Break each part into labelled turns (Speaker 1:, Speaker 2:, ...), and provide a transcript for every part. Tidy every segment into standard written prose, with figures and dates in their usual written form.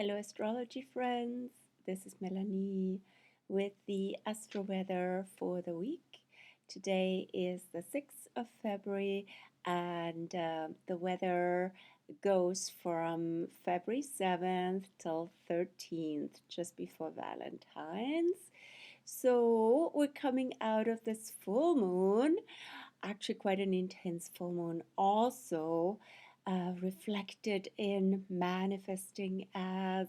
Speaker 1: Hello, astrology friends. This is Melanie with the Astro Weather for the week. Today is the 6th of February, and the weather goes from February 7th till 13th, just before Valentine's. So, we're coming out of this full moon, actually, quite an intense full moon, also reflected in manifesting as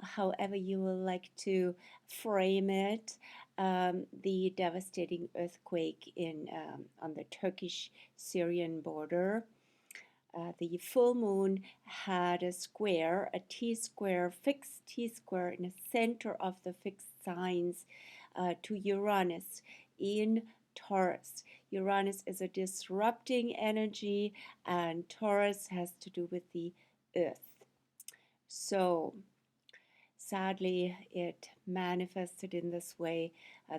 Speaker 1: however you will like to frame it, the devastating earthquake in on the Turkish-Syrian border. The full moon had a square, a T-square, fixed T-square in the center of the fixed signs to Uranus in Taurus. Uranus is a disrupting energy, and Taurus has to do with the earth. So, sadly, it manifested in this way.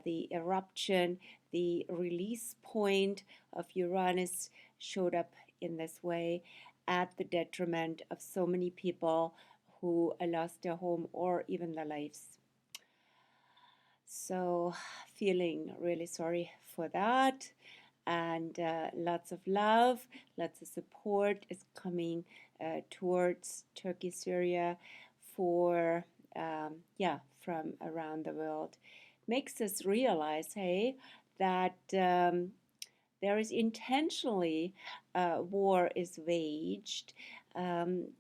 Speaker 1: The eruption, the release point of Uranus showed up in this way at the detriment of so many people who lost their home or even their lives. So, feeling really sorry for that. And lots of love, lots of support is coming towards Turkey, Syria for from around the world. Makes us realize, hey, that there is intentionally war is waged.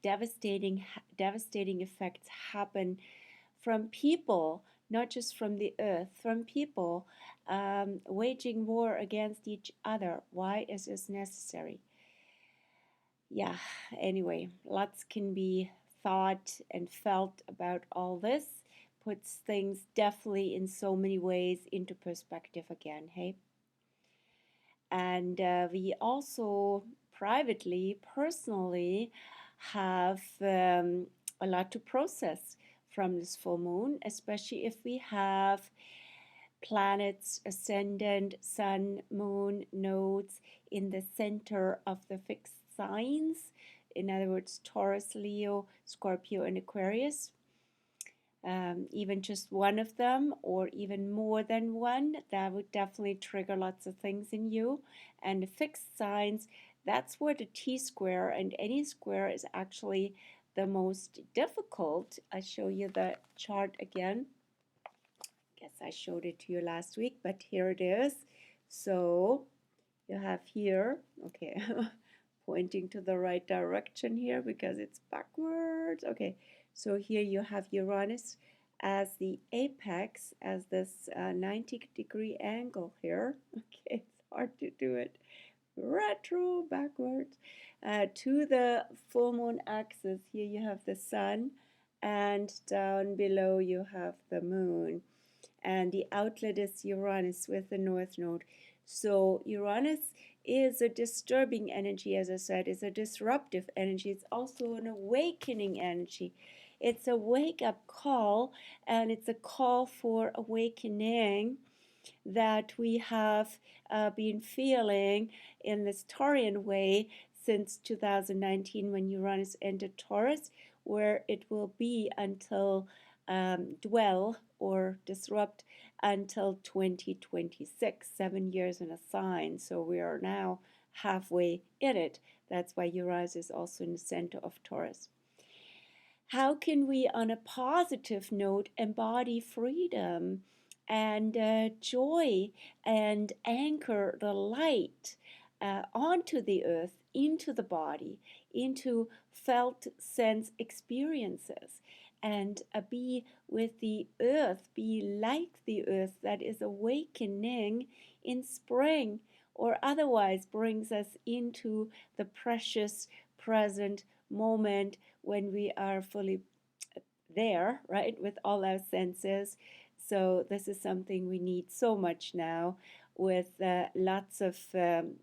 Speaker 1: Devastating effects happen from people, not just from the earth, from people waging war against each other. Why is this necessary? Yeah, anyway, lots can be thought and felt about all this. Puts things definitely in so many ways into perspective again, hey? And we also privately, personally, have a lot to process from this full moon, especially if we have planets, ascendant, sun, moon, nodes in the center of the fixed signs. In other words, Taurus, Leo, Scorpio, and Aquarius. Even just one of them or even more than one, that would definitely trigger lots of things in you. And the fixed signs, that's where the T-square and any square is actually the most difficult. I show you the chart again. Guess I showed it to you last week, but here it is. So you have here, okay, pointing to the right direction here because it's backwards. Okay, so here you have Uranus as the apex, as this 90-degree angle here. Okay, it's hard to do it. Retro backwards to the full moon axis. Here you have the sun, and down below you have the moon. And the outlet is Uranus with the north node. So Uranus is a disturbing energy, as I said, is a disruptive energy. It's also an awakening energy. It's a wake-up call, and it's a call for awakening that we have been feeling in this Taurian way since 2019 when Uranus entered Taurus, where it will be until dwell or disrupt until 2026, 7 years in a sign. So we are now halfway in it. That's why Uranus is also in the center of Taurus. How can we, on a positive note, embody freedom and joy and anchor the light onto the earth, into the body, into felt sense experiences, and be with the earth, be like the earth that is awakening in spring or otherwise brings us into the precious present moment when we are fully there, right, with all our senses. So this is something we need so much now with lots of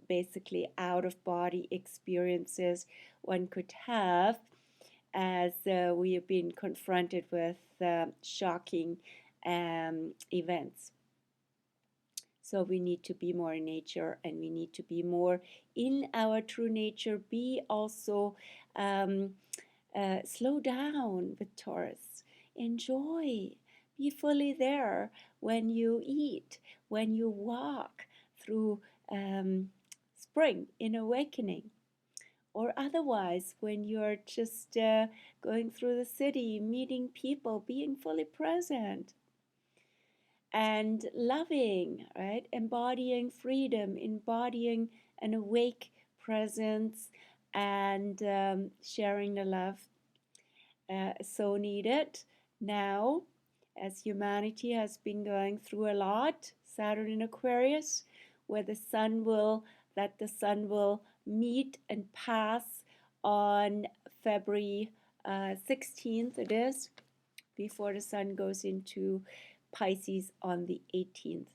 Speaker 1: basically out-of-body experiences one could have as we have been confronted with shocking events. So we need to be more in nature, and we need to be more in our true nature. Be also slow down with Taurus. Enjoy. Be fully there when you eat, when you walk through spring in awakening, or otherwise when you're just going through the city, meeting people, being fully present and loving, right? Embodying freedom, embodying an awake presence, and sharing the love so needed now, as humanity has been going through a lot. Saturn in Aquarius, where that the sun will meet and pass on February 16th, it is, before the sun goes into Pisces on the 18th.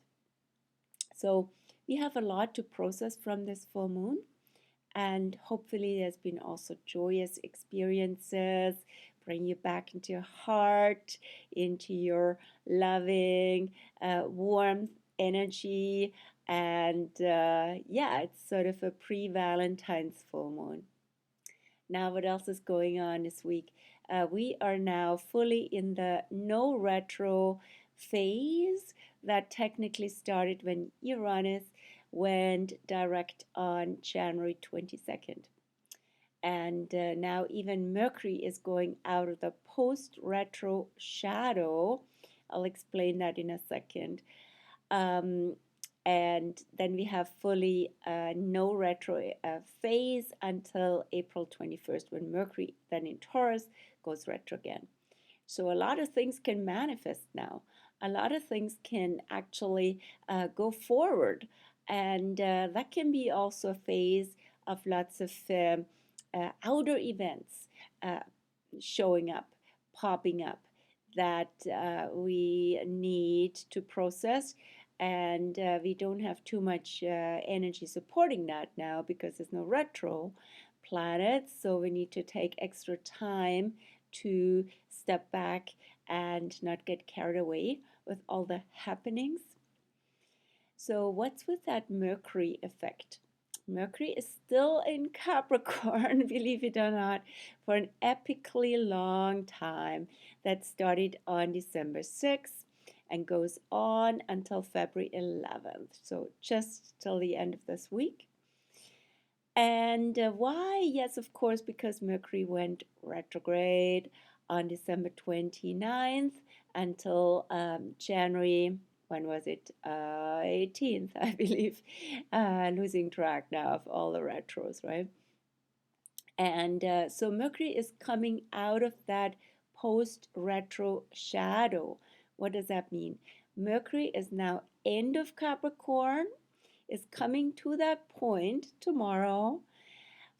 Speaker 1: So we have a lot to process from this full moon, and hopefully there's been also joyous experiences, bring you back into your heart, into your loving, warm energy, and yeah, it's sort of a pre-Valentine's full moon. Now, what else is going on this week? We are now fully in the no retro phase that technically started when Uranus went direct on January 22nd. And now even Mercury is going out of the post-retro shadow. I'll explain that in a second. And then we have fully no retro phase until April 21st, when Mercury, then in Taurus, goes retro again. So a lot of things can manifest now. A lot of things can actually go forward. And that can be also a phase of lots of outer events showing up, popping up, that we need to process. And we don't have too much energy supporting that now because there's no retro planets. So we need to take extra time to step back and not get carried away with all the happenings. So what's with that Mercury effect? Mercury is still in Capricorn, believe it or not, for an epically long time. That started on December 6th and goes on until February 11th. So just till the end of this week. And why? Yes, of course, because Mercury went retrograde on December 29th until January, when was it? 18th, I believe. Losing track now of all the retros, right? And so Mercury is coming out of that post-retro shadow. What does that mean? Mercury is now end of Capricorn, is coming to that point tomorrow,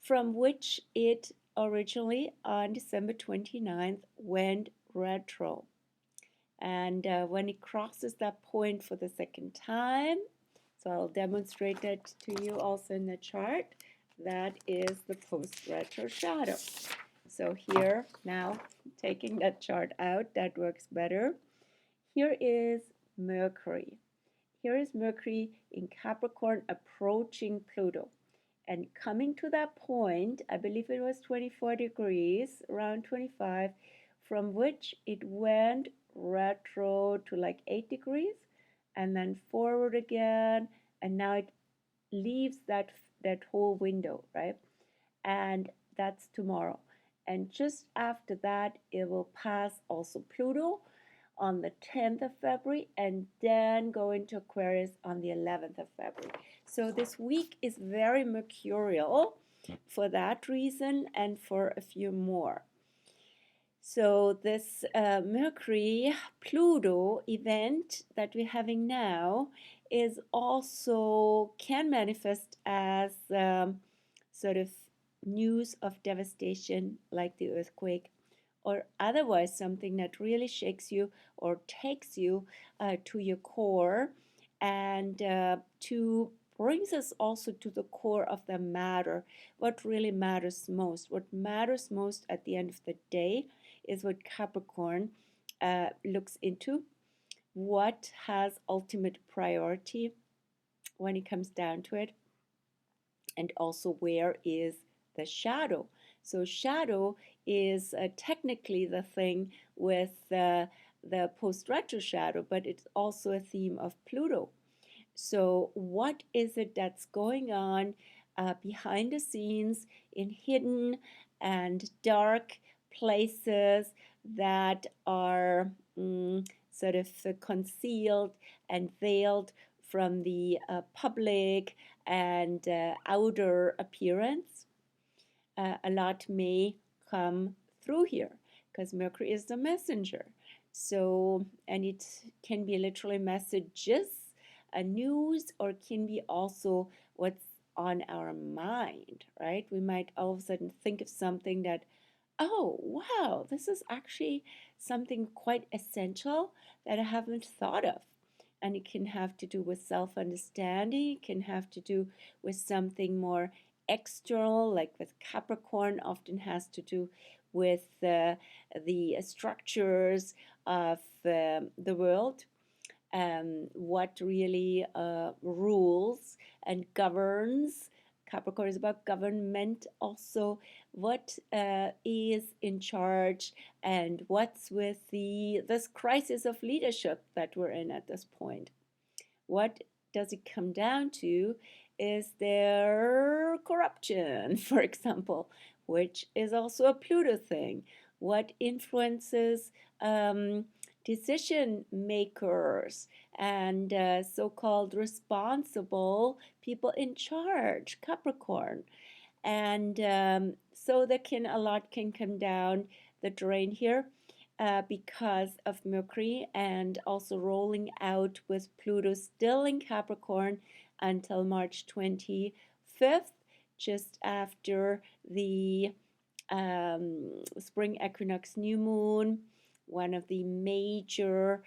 Speaker 1: from which it originally on December 29th went retro. And when it crosses that point for the second time, so I'll demonstrate that to you also in the chart, that is the post-retro shadow. So here, now taking that chart out, that works better. Here is Mercury. Here is Mercury in Capricorn approaching Pluto. And coming to that point, I believe it was 24 degrees, around 25, from which it went retro to like 8 degrees, and then forward again, and now it leaves that whole window, right? And that's tomorrow. And just after that, it will pass also Pluto on the 10th of February and then go into Aquarius on the 11th of February. So this week is very mercurial for that reason and for a few more. So this Mercury-Pluto event that we're having now is also can manifest as sort of news of devastation like the earthquake, or otherwise something that really shakes you or takes you to your core, and to brings us also to the core of the matter. What really matters most? What matters most at the end of the day is what Capricorn looks into. What has ultimate priority when it comes down to it? And also, where is the shadow? So shadow is technically the thing with the post-retro shadow, but it's also a theme of Pluto. So what is it that's going on behind the scenes in hidden and dark places that are sort of concealed and veiled from the public and outer appearance? A lot may come through here because Mercury is the messenger. So, and it can be literally messages, a news, or can be also what's on our mind, right? We might all of a sudden think of something that, oh, wow, this is actually something quite essential that I haven't thought of. And it can have to do with self understanding, it can have to do with something more external, like with Capricorn, often has to do with the structures of the world, what really rules and governs. Capricorn is about government also, what is in charge and what's with this crisis of leadership that we're in at this point. What does it come down to? Is there corruption, for example, which is also a Pluto thing? What influences decision makers and so-called responsible people in charge, Capricorn? And so a lot can come down the drain here because of Mercury and also rolling out with Pluto still in Capricorn until March 25th, just after the spring equinox new moon, one of the major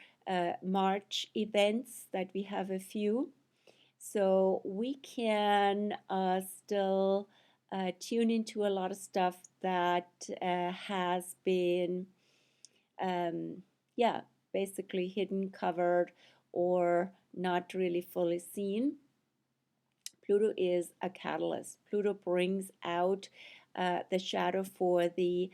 Speaker 1: March events that we have a few. So we can still tune into a lot of stuff that has been, yeah, basically hidden, covered, or not really fully seen. Pluto is a catalyst. Pluto brings out the shadow for the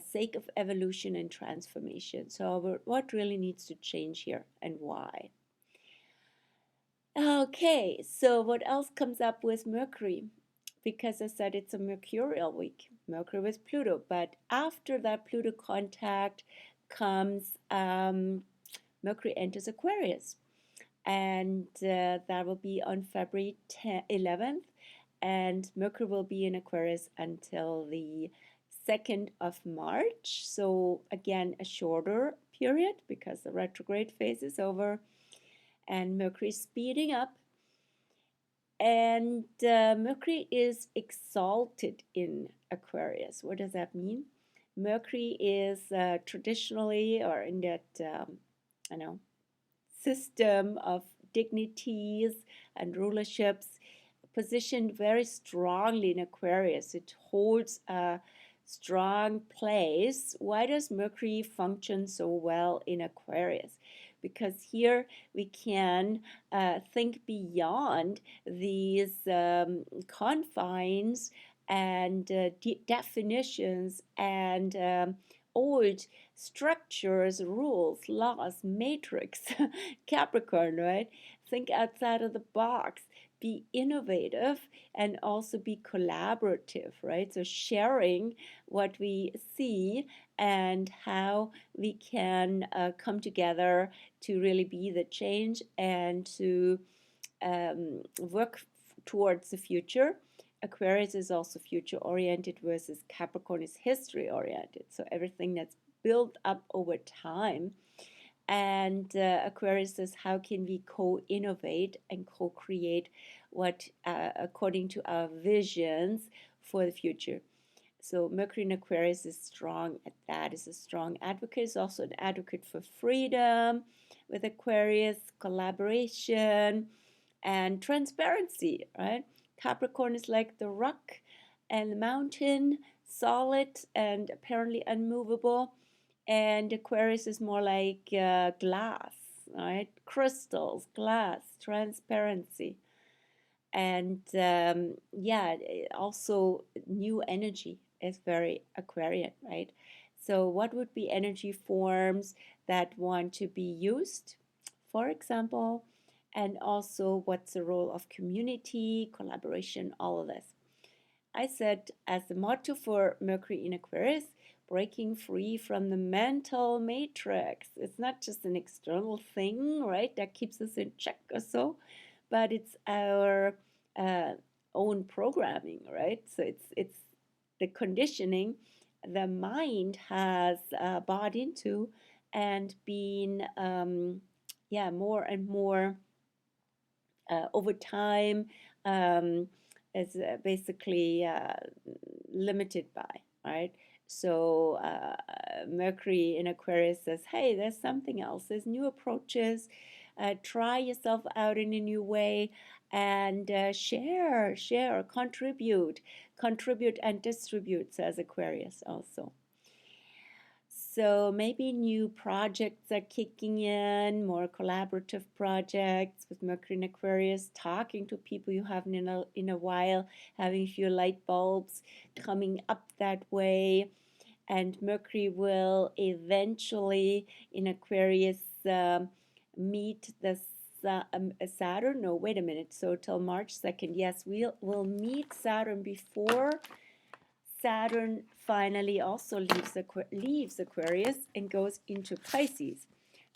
Speaker 1: sake of evolution and transformation. So what really needs to change here and why? Okay, so what else comes up with Mercury? Because I said it's a mercurial week, Mercury with Pluto. But after that Pluto contact comes Mercury enters Aquarius. And that will be on February 11th. And Mercury will be in Aquarius until the 2nd of March. So again, a shorter period because the retrograde phase is over and Mercury is speeding up. And Mercury is exalted in Aquarius. What does that mean? Mercury is traditionally, or in that, I know, system of dignities and rulerships, positioned very strongly in Aquarius. It holds a strong place. Why does Mercury function so well in Aquarius? Because here we can think beyond these confines and definitions and old structures, rules, laws, matrix. Capricorn, right? Think outside of the box, be innovative, and also be collaborative, right? So sharing what we see and how we can come together to really be the change and to work towards the future. Aquarius is also future oriented versus Capricorn is history oriented. So everything that's built up over time. And Aquarius says, how can we co-innovate and co-create what, according to our visions for the future? So Mercury in Aquarius is strong at that. Is a strong advocate. Is also an advocate for freedom with Aquarius, collaboration, and transparency, right? Capricorn is like the rock and the mountain, solid and apparently unmovable. And Aquarius is more like glass, right? Crystals, glass, transparency. And yeah, also new energy, is very Aquarian, right? So what would be energy forms that want to be used, for example, and also what's the role of community, collaboration, all of this. I said as the motto for Mercury in Aquarius, breaking free from the mental matrix. It's not just an external thing, right, that keeps us in check or so, but it's our uh, own programming, right? So it's the conditioning the mind has bought into and been more and more over time is basically limited by, right? So Mercury in Aquarius says, hey, there's something else. There's new approaches. Try yourself out in a new way and share, contribute and distribute, says Aquarius also. So maybe new projects are kicking in, more collaborative projects with Mercury and Aquarius, talking to people you haven't in a while, having a few light bulbs coming up that way. And Mercury will eventually in Aquarius meet the Saturn. No, wait a minute. So till March 2nd, yes, we'll meet Saturn before Saturn finally also leaves Aquarius and goes into Pisces.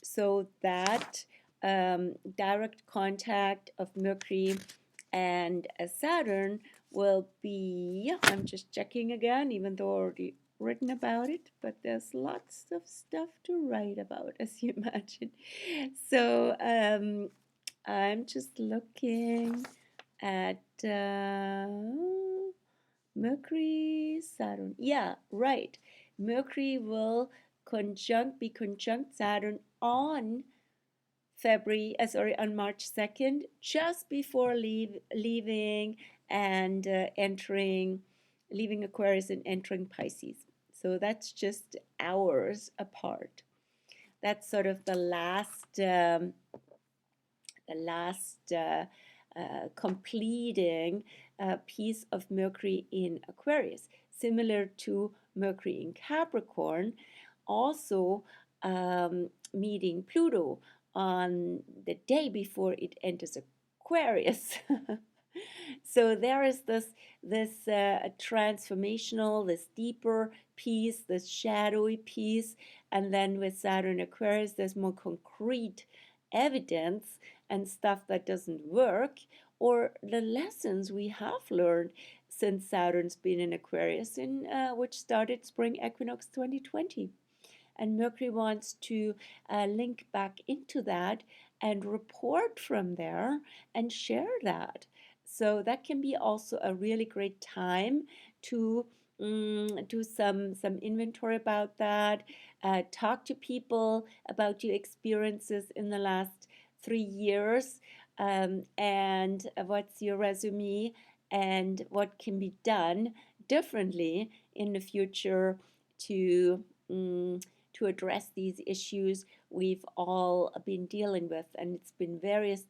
Speaker 1: So that direct contact of Mercury and Saturn will be, I'm just checking again, even though I already written about it, but there's lots of stuff to write about, as you imagine. So I'm just looking at Mercury, Saturn. Yeah, right. Mercury will be conjunct Saturn on on March 2nd, just before leaving and leaving Aquarius and entering Pisces. So that's just hours apart. That's sort of the last completing piece of Mercury in Aquarius, similar to Mercury in Capricorn, also meeting Pluto on the day before it enters Aquarius. So there is this transformational, this deeper piece, this shadowy piece, and then with Saturn Aquarius, there's more concrete evidence and stuff that doesn't work, or the lessons we have learned since Saturn's been in Aquarius, which started spring equinox 2020. And Mercury wants to link back into that and report from there and share that. So that can be also a really great time to do some inventory about that. Talk to people about your experiences in the last 3 years, and what's your resume and what can be done differently in the future to address these issues we've all been dealing with. And it's been various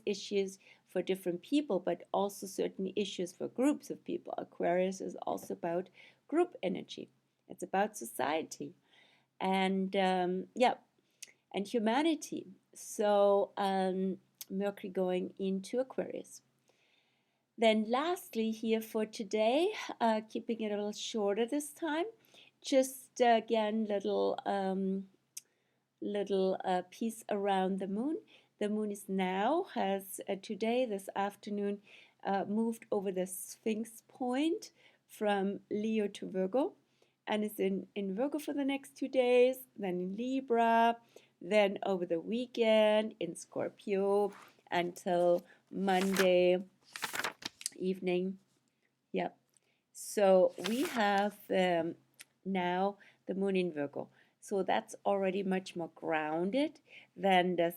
Speaker 1: issues for different people, but also certain issues for groups of people. Aquarius is also about group energy. It's about society and and humanity. So Mercury going into Aquarius. Then lastly here for today, keeping it a little shorter this time, just again little piece around the moon. The moon is has today, this afternoon, moved over the Sphinx point from Leo to Virgo, and is in Virgo for the next 2 days, then in Libra, then over the weekend in Scorpio until Monday evening. Yep. So we have now the moon in Virgo. So that's already much more grounded than this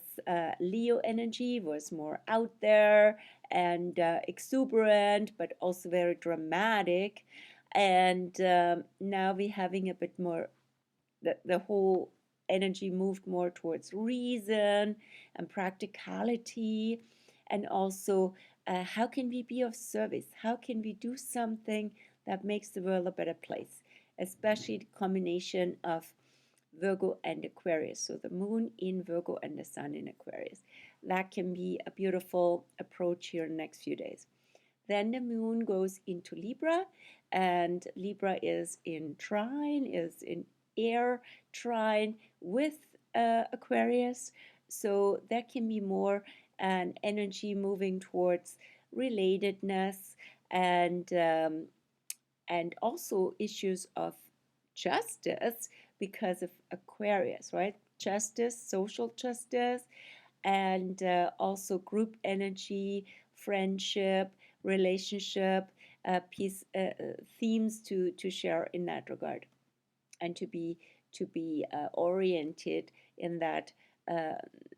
Speaker 1: Leo energy was more out there and exuberant, but also very dramatic. And now we're having a bit more, the whole energy moved more towards reason and practicality, and also how can we be of service? How can we do something that makes the world a better place, especially the combination of Virgo and Aquarius. So the moon in Virgo and the sun in Aquarius. That can be a beautiful approach here in the next few days. Then the moon goes into Libra, and Libra is in trine, is in air trine with Aquarius. So there can be more an energy moving towards relatedness and also issues of justice because of Aquarius, right? Justice, social justice, and also group energy, friendship, relationship, peace themes to share in that regard, and to be oriented in that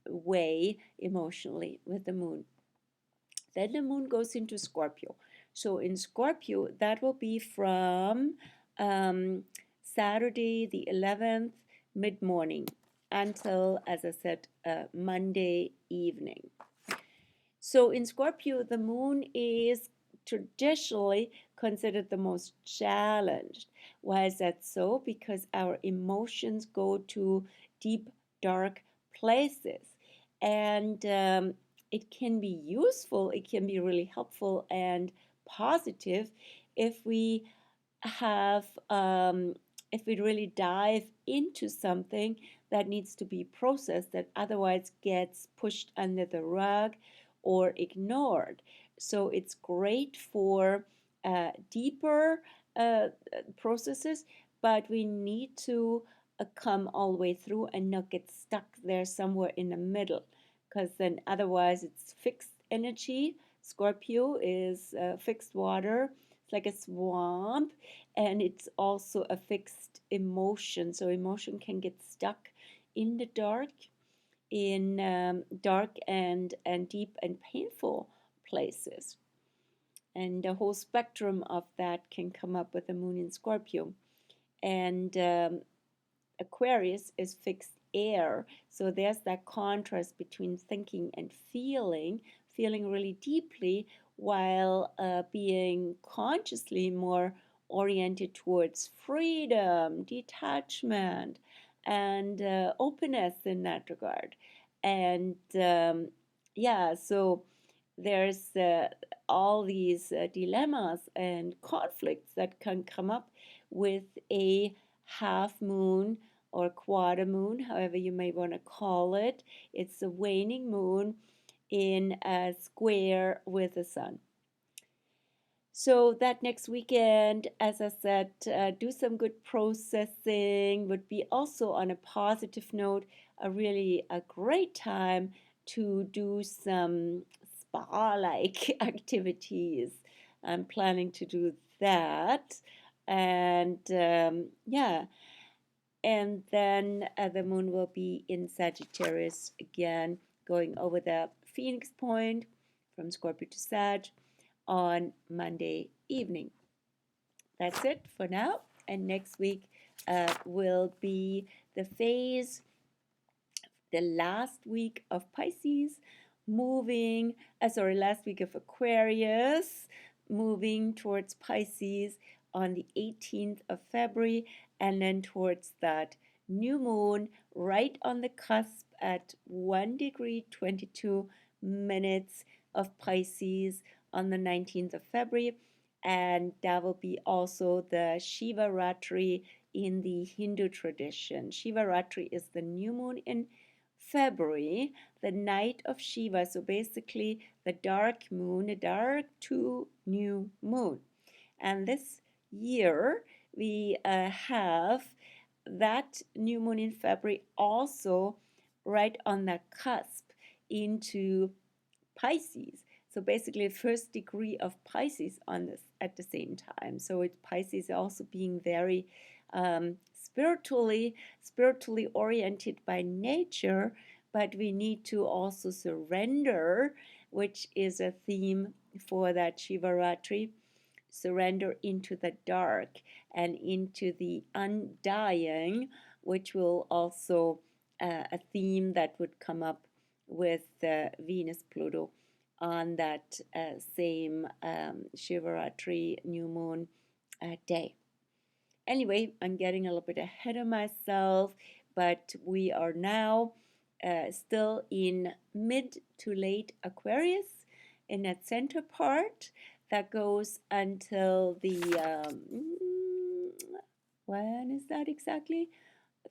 Speaker 1: way emotionally with the moon. Then the moon goes into Scorpio. So in Scorpio, that will be from Saturday the 11th, mid morning, until, as I said, Monday evening. So in Scorpio, the moon is traditionally considered the most challenged. Why is that so? Because our emotions go to deep, dark places. And it can be useful, it can be really helpful and positive if we have if we really dive into something that needs to be processed that otherwise gets pushed under the rug or ignored. So it's great for deeper processes, but we need to come all the way through and not get stuck there somewhere in the middle, because then otherwise it's fixed energy. Scorpio is fixed water. It's like a swamp, and it's also a fixed emotion. So emotion can get stuck in the dark, in dark and deep and painful places. And the whole spectrum of that can come up with the moon in Scorpio. And Aquarius is fixed air. So there's that contrast between thinking and feeling really deeply while being consciously more oriented towards freedom, detachment, and openness in that regard. And yeah, so there's all these dilemmas and conflicts that can come up with a half moon or quarter moon, however you may want to call it. It's a waning moon in a square with the sun. So that next weekend, as I said, do some good processing. Would be also, on a positive note, a great time to do some spa-like activities. I'm planning to do that. And yeah, and then the moon will be in Sagittarius again, going over the Phoenix point from Scorpio to Sag on Monday evening. That's it for now. And next week will be the phase, the last week of Pisces, last week of Aquarius, moving towards Pisces on the 18th of February, and then towards that new moon right on the cusp at 1 degree 22 minutes of Pisces on the 19th of February. And that will be also the Shiva Ratri in the Hindu tradition. Shiva Ratri is the new moon in February, the night of Shiva. So basically the dark moon, a dark to new moon. And this year we have that new moon in February also right on the cusp into Pisces. So basically the first degree of Pisces on this at the same time. So Pisces also being very spiritually oriented by nature, but we need to also surrender, which is a theme for that Shivaratri. Surrender into the dark and into the undying, which will also a theme that would come up with Venus Pluto on that same Shivaratri new moon day. Anyway, I'm getting a little bit ahead of myself, but we are now still in mid to late Aquarius in that center part that goes until the when is that exactly?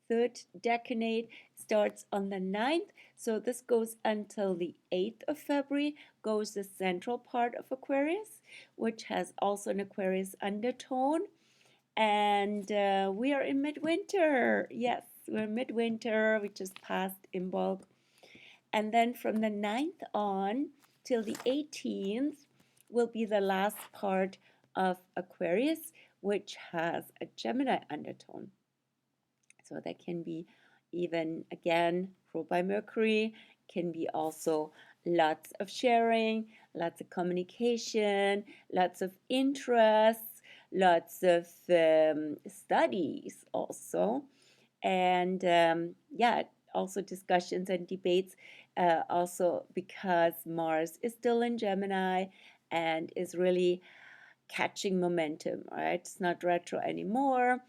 Speaker 1: Third decade starts on the 9th. So this goes until the 8th of February, goes the central part of Aquarius, which has also an Aquarius undertone. And we are in midwinter. Yes, we're midwinter. We just passed Imbolc. And then from the 9th on till the 18th will be the last part of Aquarius, which has a Gemini undertone. So that can be even, again, ruled by Mercury, can be also lots of sharing, lots of communication, lots of interests, lots of studies also. And yeah, also discussions and debates, also because Mars is still in Gemini and is really catching momentum, right? It's not retro anymore.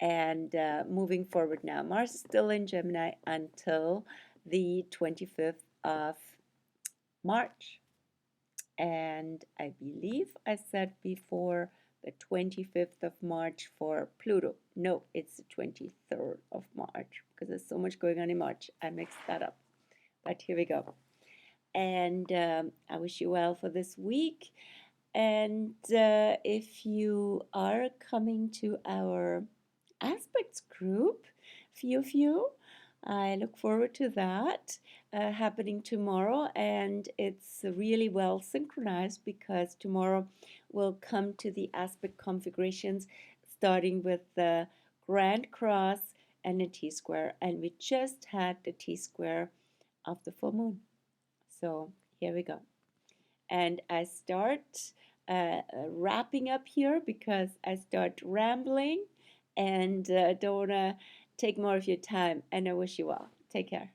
Speaker 1: And moving forward now, Mars is still in Gemini until the 25th of March. And I believe I said before the 25th of March for Pluto. No, it's the 23rd of March because there's so much going on in March. I mixed that up. But here we go. And I wish you well for this week. And if you are coming to our aspects group, few of you, I look forward to that happening tomorrow. And it's really well synchronized because tomorrow we'll come to the aspect configurations starting with the Grand Cross and the T-square. And we just had the T-square of the full moon. So here we go. And I start wrapping up here because I start rambling and don't want to take more of your time. And I wish you well. Take care.